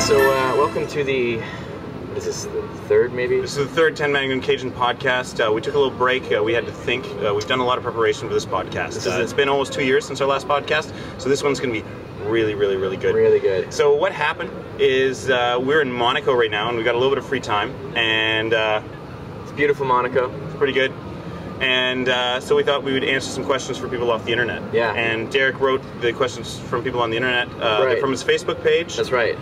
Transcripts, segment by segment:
So welcome to the, what is this, the third maybe? This is the third Tenmagnet and Cajun podcast. We took a little break. We had to think. We've done a lot of preparation for this podcast. It's been almost 2 years since our last podcast, so this one's going to be really, really, really good. Really good. So what happened is we're in Monaco right now, and we've got a little bit of free time, and it's beautiful Monaco. It's pretty good. And so we thought we would answer some questions for people off the internet. Yeah. And Derek wrote the questions from people on the internet Right. from his Facebook page. That's right.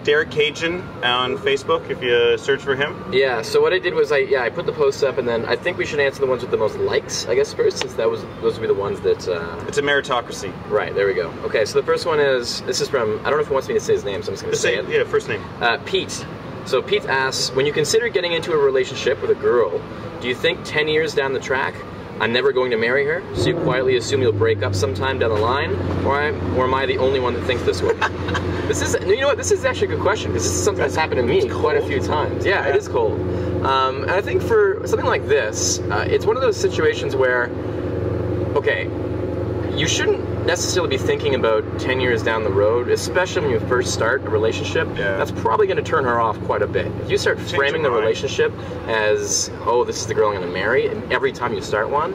Derek Cajun on Facebook, if you search for him. Yeah, so what I did was I put the posts up, and then I think we should answer the ones with the most likes, I guess, first, since those would be the ones that... It's a meritocracy. Right, there we go. Okay, so the first one is, this is from, I don't know if he wants me to say his name, so I'm just going to say it. Yeah, first name. Pete. So Pete asks, when you consider getting into a relationship with a girl, do you think 10 years down the track, I'm never going to marry her, so you quietly assume you'll break up sometime down the line, or am I the only one that thinks this way? This is, you know what, this is actually a good question, because this is something that's happened to me quite a few times. Yeah, it is cold. And I think for something like this, it's one of those situations where, okay, you shouldn't necessarily be thinking about 10 years down the road, especially when you first start a relationship. Yeah. That's probably going to turn her off quite a bit. If you start framing the relationship as, oh, this is the girl I'm going to marry, and every time you start one,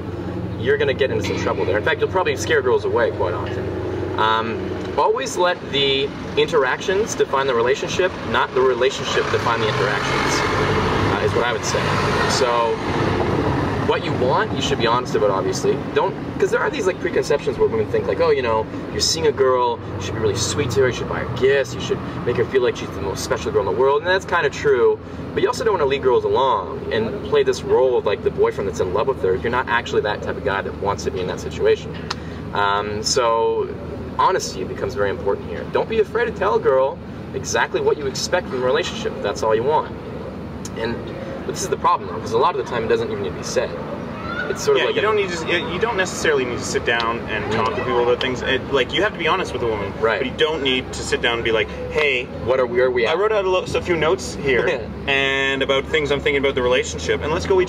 you're going to get into some trouble there. In fact, you'll probably scare girls away quite often. Always let the interactions define the relationship, not the relationship define the interactions, is what I would say. So, what you want, you should be honest about, obviously. Because there are these like preconceptions where women think like, oh, you know, you're seeing a girl, you should be really sweet to her, you should buy her gifts, you should make her feel like she's the most special girl in the world, and that's kind of true, but you also don't want to lead girls along and play this role of like the boyfriend that's in love with her if you're not actually that type of guy that wants to be in that situation. So, honesty becomes very important here. Don't be afraid to tell a girl exactly what you expect from a relationship, if that's all you want. But this is the problem, though, because a lot of the time it doesn't even need to be said. It's sort of like you don't necessarily need to sit down and talk to people about things. Like, you have to be honest with a woman, right? But you don't need to sit down and be like, "Hey, where are we at?" I wrote out a few notes here and about things I'm thinking about the relationship, and let's go over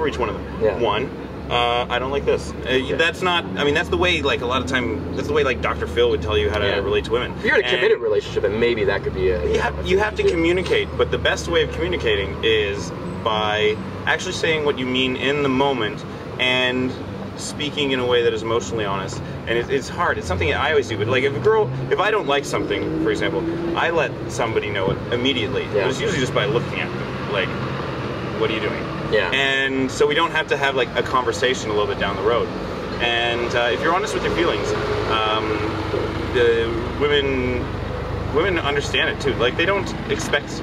each one of them. Yeah. One, I don't like this. That's not. I mean, that's the way. Like a lot of time, that's the way like Dr. Phil would tell you how to relate to women. If you're in a committed relationship, and maybe that could be a. You have to communicate, but the best way of communicating is by actually saying what you mean in the moment and speaking in a way that is emotionally honest. And it's hard. It's something that I always do. But like if I don't like something, for example, I let somebody know it immediately. Yeah. It's usually just by looking at them. Like, what are you doing? Yeah. And so we don't have to have like a conversation a little bit down the road. And if you're honest with your feelings, the women understand it too. Like, they don't expect.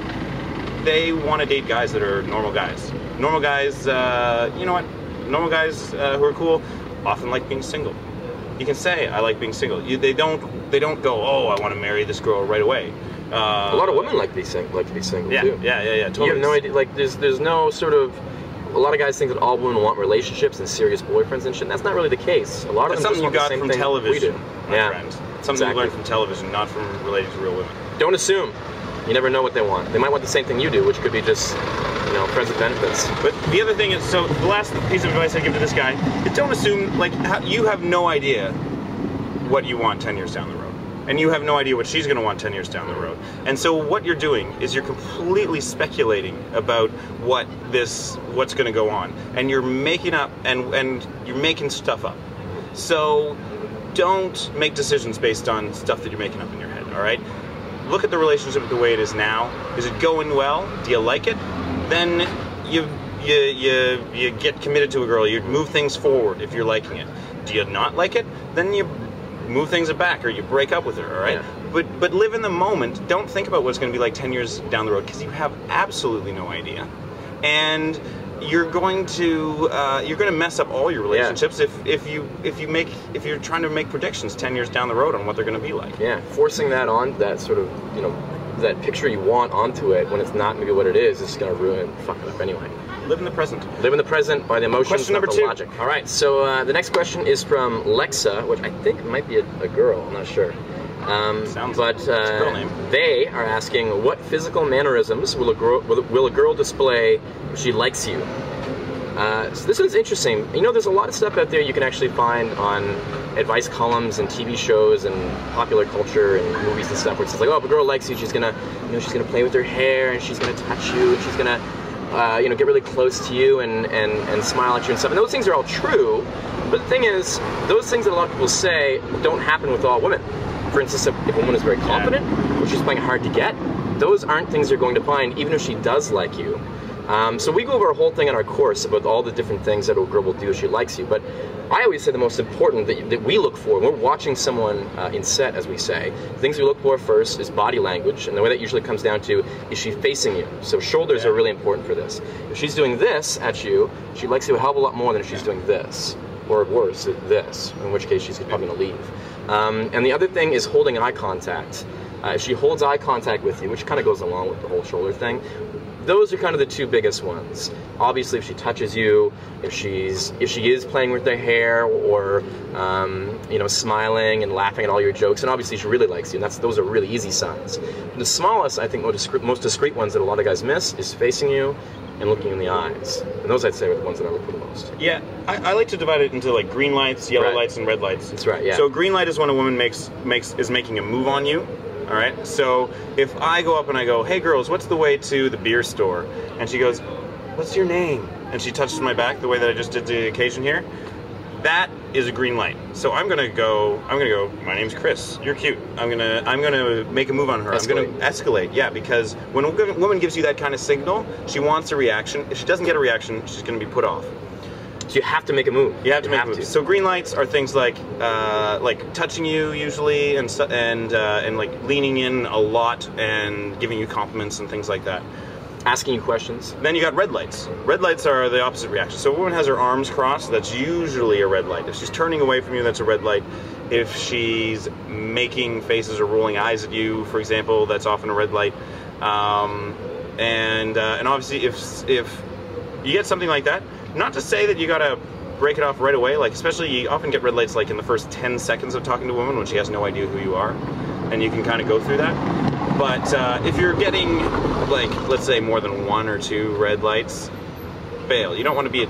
They want to date guys that are normal guys. Normal guys, you know what? Normal guys who are cool often like being single. You can say, I like being single. They don't go, oh, I want to marry this girl right away. A lot of women like to be single too. Yeah, totally. You have no idea, like, there's no sort of, a lot of guys think that all women want relationships and serious boyfriends and shit, and that's not really the case. A lot of them something just want you got the same from thing television, we do. my friend. Something you learned from television, not from relating to real women. Don't assume. You never know what they want. They might want the same thing you do, which could be just, you know, friends with benefits. But the other thing is, so the last piece of advice I give to this guy is don't assume, like, you have no idea what you want 10 years down the road. And you have no idea what she's going to want 10 years down the road. And so what you're doing is you're completely speculating about what's going to go on. And you're making up, and you're making stuff up. So don't make decisions based on stuff that you're making up in your head, all right? Look at the relationship the way it is now. Is it going well? Do you like it? Then you get committed to a girl. You move things forward if you're liking it. Do you not like it? Then you move things back, or you break up with her, all right? Yeah. But live in the moment. Don't think about what it's going to be like 10 years down the road, because you have absolutely no idea. And you're going to mess up all your relationships if you're trying to make predictions 10 years down the road on what they're going to be like. Yeah, forcing that on, that sort of, you know, that picture you want onto it when it's not maybe what it is going to ruin, fuck it up anyway. Live in the present. Live in the present by the emotions, question not number the 2. logic. All right, so the next question is from Lexa, which I think might be a girl. I'm not sure. Sounds like it's a girl name. They are asking, what physical mannerisms will a girl display if she likes you? So this one's interesting. You know, there's a lot of stuff out there you can actually find on advice columns and TV shows and popular culture and movies and stuff, where it's like, oh, if a girl likes you, she's gonna, you know, she's gonna play with her hair and she's gonna touch you and she's gonna, you know, get really close to you and smile at you and stuff. And those things are all true, but the thing is, those things that a lot of people say don't happen with all women. For instance, if a woman is very confident or she's playing hard to get, those aren't things you're going to find even if she does like you. So we go over a whole thing in our course about all the different things that a girl will do if she likes you, but I always say the most important that we look for when we're watching someone in set, as we say, the things we look for first is body language, and the way that usually comes down to, is she facing you? So shoulders are really important for this. If she's doing this at you, she likes you a hell of a lot more than if she's doing this, or worse, this, in which case she's probably going to leave. And the other thing is holding eye contact. If she holds eye contact with you, which kind of goes along with the whole shoulder thing, those are kind of the two biggest ones. Obviously, if she touches you, if she is playing with her hair, or you know, smiling and laughing at all your jokes, and obviously she really likes you, and those are really easy signs. The smallest, I think, most discreet ones that a lot of guys miss is facing you and looking in the eyes. And those, I'd say, are the ones that I look for the most. Yeah, I like to divide it into like green lights, yellow lights, and red lights. That's right. Yeah. So green light is when a woman is making a move on you. All right, so if I go up and I go, hey girls, what's the way to the beer store? And she goes, what's your name? And she touches my back the way that I just did the occasion here. That is a green light. So I'm gonna go, my name's Chris, you're cute. I'm gonna make a move on her. Escalate. I'm gonna escalate, yeah, because when a woman gives you that kind of signal, she wants a reaction. If she doesn't get a reaction, she's gonna be put off. So you have to make a move. You have to make a move. So green lights are things like touching you usually, and like leaning in a lot and giving you compliments and things like that. Asking you questions. Then you got red lights. Red lights are the opposite reaction. So if a woman has her arms crossed, that's usually a red light. If she's turning away from you, that's a red light. If she's making faces or rolling eyes at you, for example, that's often a red light. And obviously, if you get something like that, not to say that you gotta break it off right away, like especially you often get red lights like in the first 10 seconds of talking to a woman when she has no idea who you are, and you can kind of go through that. But if you're getting like, let's say, more than 1 or 2 red lights, bail. You don't want to be a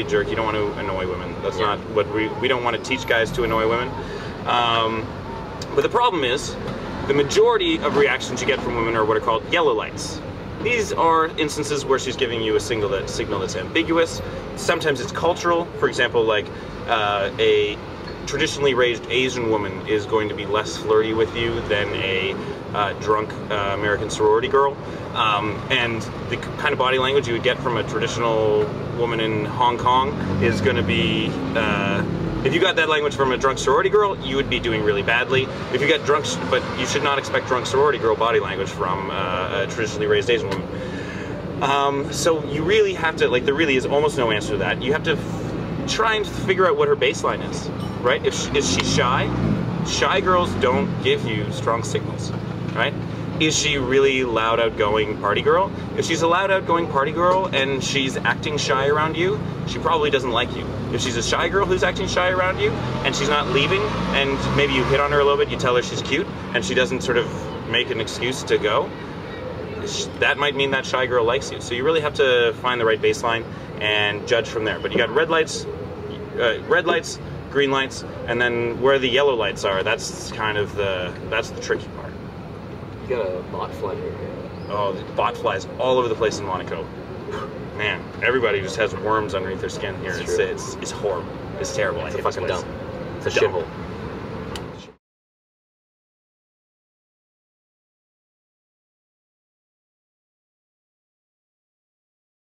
jerk. You don't want to annoy women. That's not what we don't want to teach guys to annoy women. But the problem is, the majority of reactions you get from women are what are called yellow lights. These are instances where she's giving you a signal that's ambiguous. Sometimes it's cultural. For example, like a traditionally raised Asian woman is going to be less flirty with you than a drunk American sorority girl. And the kind of body language you would get from a traditional woman in Hong Kong is going to be... if you got that language from a drunk sorority girl, you would be doing really badly. If you get drunk, but you should not expect drunk sorority girl body language from a traditionally raised Asian woman. So you really have to, like, there really is almost no answer to that. You have to try and figure out what her baseline is, right? Is she shy? Shy girls don't give you strong signals, right? Is she really loud, outgoing party girl? If she's a loud, outgoing party girl and she's acting shy around you, she probably doesn't like you. If she's a shy girl who's acting shy around you and she's not leaving, and maybe you hit on her a little bit, you tell her she's cute, and she doesn't sort of make an excuse to go, that might mean that shy girl likes you. So you really have to find the right baseline and judge from there. But you got red lights, green lights, and then where the yellow lights are, that's kind of that's the tricky part. You got a bot fly here. Oh, the bot flies all over the place in Monaco. Man, everybody just has worms underneath their skin here. It's horrible. It's terrible. It's a fucking dump. It's a shithole.